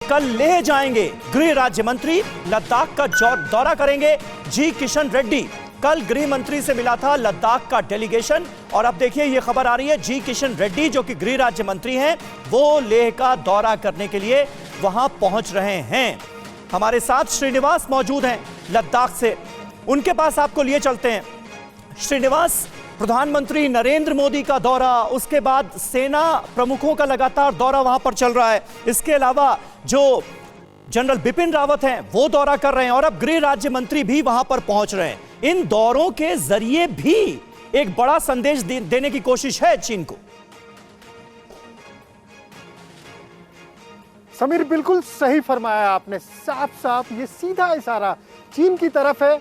कल लेह जाएंगे। गृह राज्य मंत्री लद्दाख का दौरा करेंगे। जी किशन रेड्डी कल गृह मंत्री से मिला था लद्दाख का डेलीगेशन, और अब देखिए ये खबर आ रही है जी किशन रेड्डी जो कि गृह राज्य मंत्री हैं वो लेह का दौरा करने के लिए वहां पहुंच रहे हैं। हमारे साथ श्रीनिवास मौजूद हैं लद्दाख से, उनके पास आपको लिए चलते हैं। श्रीनिवास, प्रधानमंत्री नरेंद्र मोदी का दौरा, उसके बाद सेना प्रमुखों का लगातार दौरा वहां पर चल रहा है, इसके अलावा जो जनरल बिपिन रावत हैं वो दौरा कर रहे हैं और अब गृह राज्य मंत्री भी वहां पर पहुंच रहे हैं। इन दौरों के जरिए भी एक बड़ा संदेश देने की कोशिश है चीन को। समीर, बिल्कुल सही फरमाया आपने। साफ साफ ये सीधा इशारा चीन की तरफ है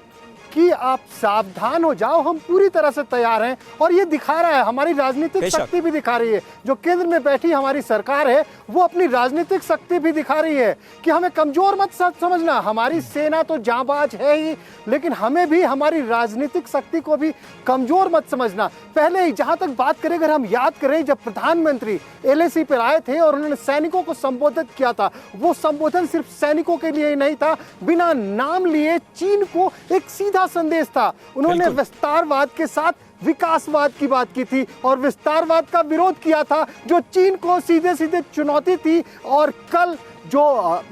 कि आप सावधान हो जाओ, हम पूरी तरह से तैयार हैं। और ये दिखा रहा है, हमारी राजनीतिक शक्ति भी दिखा रही है। जो केंद्र में बैठी हमारी सरकार है वो अपनी राजनीतिक शक्ति भी दिखा रही है कि हमें कमजोर मत समझना। हमारी सेना तो जांबाज है ही, लेकिन हमें भी हमारी राजनीतिक शक्ति को भी कमजोर मत समझना। पहले ही जहां तक बात करें, अगर हम याद करें, जब प्रधानमंत्री LAC पर आए थे और उन्होंने सैनिकों को संबोधित किया था, वो संबोधन सिर्फ सैनिकों के लिए ही नहीं था, बिना नाम लिए चीन को एक सीधा संदेश था। उन्होंने विस्तारवाद के साथ विकासवाद की बात की थी और विस्तारवाद का विरोध किया था जो चीन को सीधे सीधे चुनौती थी। और कल जो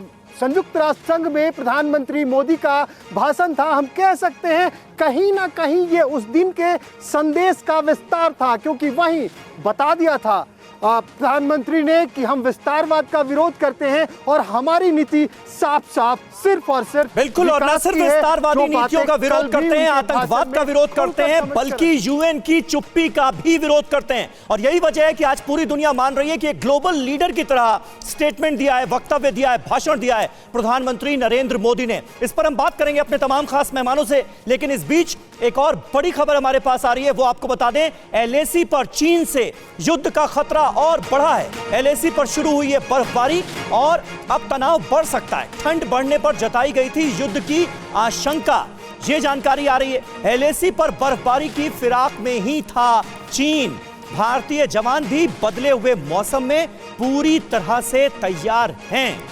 संयुक्त राष्ट्र संघ में प्रधानमंत्री मोदी का भाषण था, हम कह सकते हैं कहीं ना कहीं ये उस दिन के संदेश का विस्तार था, क्योंकि वहीं बता दिया था प्रधानमंत्री ने कि हम विस्तारवाद का विरोध करते हैं और हमारी नीति साफ साफ सिर्फ और सिर्फ बिल्कुल, और न सिर्फ विस्तारवादी नीतियों का विरोध करते हैं, आतंकवाद का विरोध करते हैं, बल्कि UN की चुप्पी का भी विरोध करते हैं। और यही वजह है कि आज पूरी दुनिया मान रही है कि एक ग्लोबल लीडर की तरह स्टेटमेंट दिया है, वक्तव्य दिया है, भाषण दिया है प्रधानमंत्री नरेंद्र मोदी ने। इस पर हम बात करेंगे अपने तमाम खास मेहमानों से, लेकिन इस बीच एक और बड़ी खबर हमारे पास आ रही है, वो आपको बता दें। LAC पर चीन से युद्ध का खतरा और बढ़ा है। LAC पर शुरू हुई है बर्फबारी और अब तनाव बढ़ सकता है। ठंड बढ़ने पर जताई गई थी युद्ध की आशंका, ये जानकारी आ रही है। LAC पर बर्फबारी की फिराक में ही था चीन। भारतीय जवान भी बदले हुए मौसम में पूरी तरह से तैयार हैं।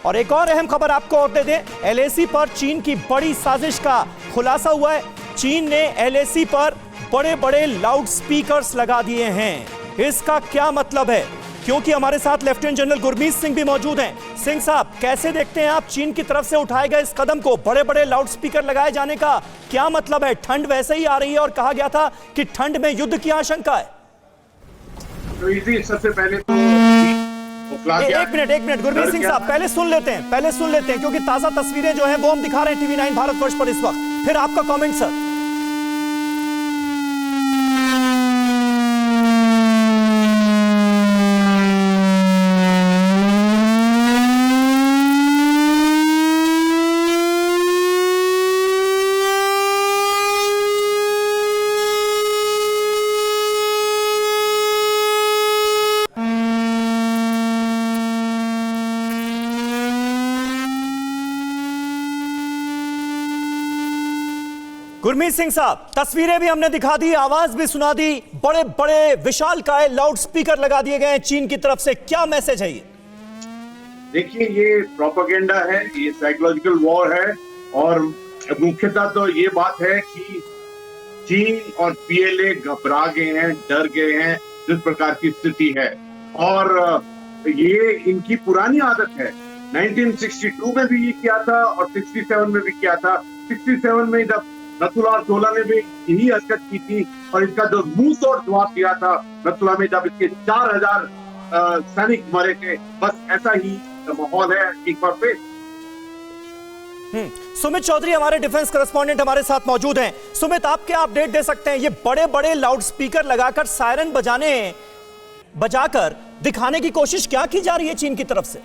और एक और अहम खबर आपको और दे दें, LAC पर चीन की बड़ी साजिश का खुलासा हुआ है। चीन ने LAC पर बड़े बड़े लाउड स्पीकर्स लगा दिए हैं। इसका क्या मतलब है? क्योंकि हमारे साथ लेफ्टिनेंट जनरल गुरमीत सिंह भी मौजूद हैं। सिंह साहब, कैसे देखते हैं आप चीन की तरफ से उठाए गए इस कदम को? बड़े बड़े लाउड स्पीकर लगाए जाने का क्या मतलब है? ठंड वैसे ही आ रही है और कहा गया था कि ठंड में युद्ध की आशंका है। तो सबसे पहले तो एक मिनट गुरमीत सिंह साहब, पहले सुन लेते हैं क्योंकि ताजा तस्वीरें जो है वो हम दिखा रहे हैं TV9 भारतवर्ष पर इस वक्त। फिर आपका कमेंट सर। गुरमीत सिंह साहब, तस्वीरें भी हमने दिखा दी, आवाज भी सुना दी, बड़े बड़े विशालकाय लाउड स्पीकर लगा दिए गए चीन की तरफ से, क्या मैसेज है ये? देखिए, ये प्रोपेगेंडा है, ये साइकोलॉजिकल वॉर है और मुख्यतः तो ये बात है कि चीन और PLA घबरा गए हैं, डर गए हैं जिस प्रकार की स्थिति है। और ये इनकी पुरानी आदत है। 1962 में भी ये किया था और 67 में भी किया था। 67 में जब नथुला झोला ने भी यही हरकत की थी और इसका जो मुंह तोड़ जवाब दिया था नथुला में, जब इसके 4000 सैनिक मरे थे। बस ऐसा ही माहौल है एक बार फिर। सुमित चौधरी हमारे डिफेंस करेस्पॉन्डेंट हमारे साथ मौजूद हैं। सुमित, आप क्या अपडेट दे सकते हैं? ये बड़े बड़े लाउड स्पीकर लगाकर सायरन बजाकर दिखाने की कोशिश क्या की जा रही है चीन की तरफ से?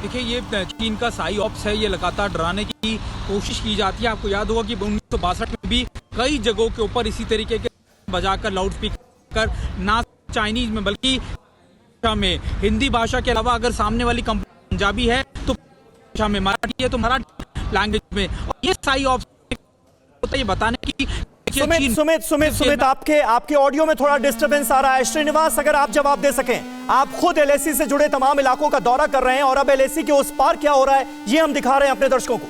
देखिए, ये चीन का साई ऑप्स है, ये लगातार डराने की कोशिश की जाती है। आपको याद होगा कि 1962 में भी कई जगहों के ऊपर इसी तरीके के बजाकर लाउड स्पीकर, ना चाइनीज में बल्कि में हिंदी भाषा के अलावा अगर सामने वाली कंपनी पंजाबी है तो भाषा में, मराठी है तो मराठी लैंग्वेज में। और ये साई ऑप्स होता है ये बताने की देखिए सुमित आपके ऑडियो में थोड़ा डिस्टरबेंस आ रहा है। श्रीनिवास, अगर आप जवाब दे सकें। आप खुद एलएसी से जुड़े तमाम इलाकों का दौरा कर रहे हैं और अब एलएसी के उस पार क्या हो रहा है ये हम दिखा रहे हैं अपने दर्शकों को।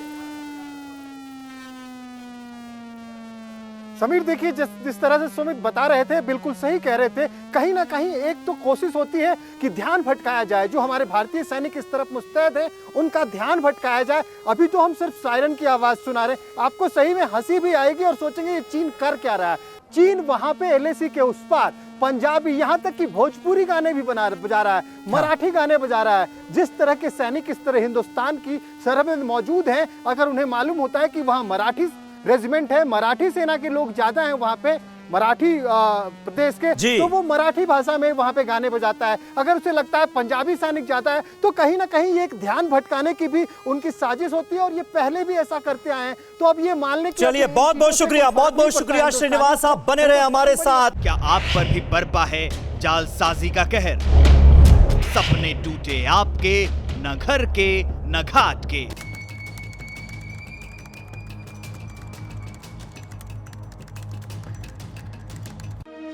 समीर, देखिए जिस तरह से सुमित बता रहे थे, बिल्कुल सही कह रहे थे। कहीं ना कहीं एक तो कोशिश होती है कि ध्यान भटकाया जाए, जो हमारे भारतीय सैनिक इस तरफ मुस्तैद हैं उनका ध्यान भटकाया जाए। अभी तो हम सिर्फ सायरन की आवाज सुना रहे, आपको सही में हंसी भी आएगी और सोचेंगे ये चीन कर क्या रहा है। चीन वहां पे एलएसी के उस पार पंजाबी, यहाँ तक कि भोजपुरी गाने भी बजा रहा है, मराठी गाने बजा रहा है। जिस तरह के सैनिक इस तरह हिंदुस्तान की सरहद में मौजूद हैं, अगर उन्हें मालूम होता है कि वहाँ मराठी रेजिमेंट है, मराठी सेना के लोग ज्यादा हैं वहां पे, मराठी प्रदेश के, तो वो मराठी भाषा में वहां पे गाने बजाता है। अगर उसे लगता है पंजाबी सैनिक ज्यादा है, तो कहीं ना कहीं एक ध्यान भटकाने की भी उनकी साजिश होती है और ये पहले भी ऐसा करते आए हैं। तो अब ये मानने की, चलिए बहुत बहुत शुक्रिया श्रीनिवास, आप बने रहे हमारे साथ। क्या आप पर भी बरपा है जालसाजी का कहर? सपने टूटे आपके, न घर के न घाट के।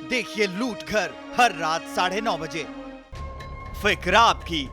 देखिए लूट घर हर रात 9:30 बजे। फिक्र आपकी,